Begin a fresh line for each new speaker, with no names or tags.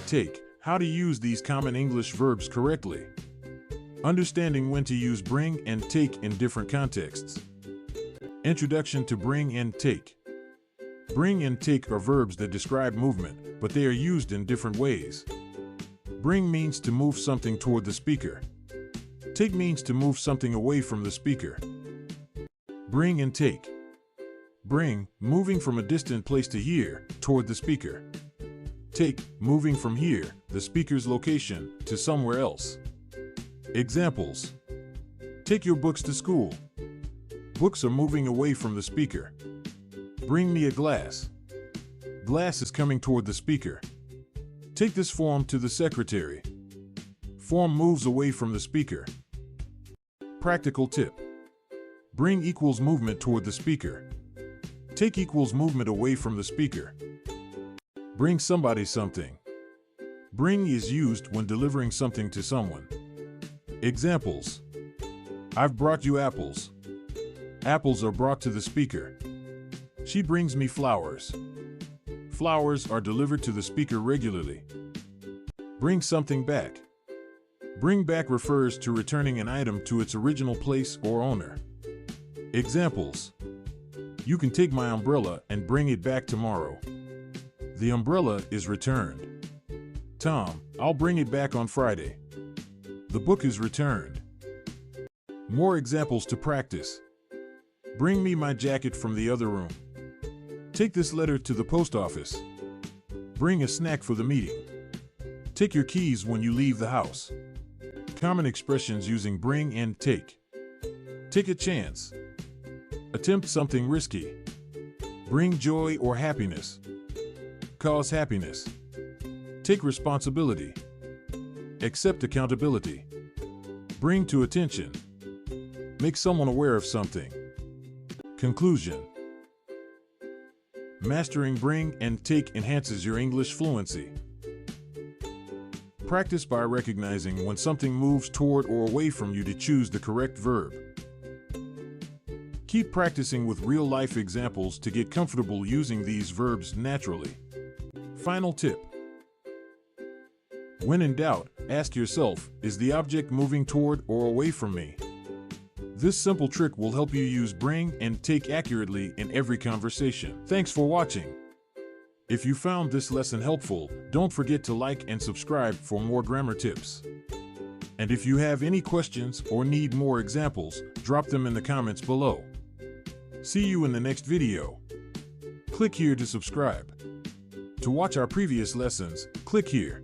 take, how to use these common English verbs correctly. Understanding when to use bring and take in different contexts. Introduction to bring and take. Bring and take are verbs that describe movement, but they are used in different ways. Bring means to move something toward the speaker. Take means to move something away from the speaker. Bring and take. Bring, moving from a distant place to here, toward the speaker. Take, moving from here, the speaker's location, to somewhere else. Examples. Take your books to school. Books are moving away from the speaker. Bring me a glass. Glass is coming toward the speaker. Take this form to the secretary. Form moves away from the speaker. Practical tip. Bring equals movement toward the speaker. Take equals movement away from the speaker. Bring somebody something. Bring is used when delivering something to someone. Examples. I've brought you apples. Apples are brought to the speaker. She brings me flowers. Flowers are delivered to the speaker regularly. Bring something back. Bring back refers to returning an item to its original place or owner. Examples. You can take my umbrella and bring it back tomorrow. The umbrella is returned. Tom, I'll bring it back on Friday. The book is returned. More examples to practice. Bring me my jacket from the other room. Take this letter to the post office. Bring a snack for the meeting. Take your keys when you leave the house. Common expressions using bring and take. Take a chance. Attempt something risky. Bring joy or happiness. Cause happiness. Take responsibility. Accept accountability. Bring to attention. Make someone aware of something. Conclusion. Mastering bring and take enhances your English fluency. Practice by recognizing when something moves toward or away from you to choose the correct verb. Keep practicing with real-life examples to get comfortable using these verbs naturally. Final tip. When in doubt, ask yourself, is the object moving toward or away from me? This simple trick will help you use bring and take accurately in every conversation. Thanks for watching. If you found this lesson helpful, don't forget to like and subscribe for more grammar tips. And if you have any questions or need more examples, drop them in the comments below. See you in the next video. Click here to subscribe. To watch our previous lessons, click here.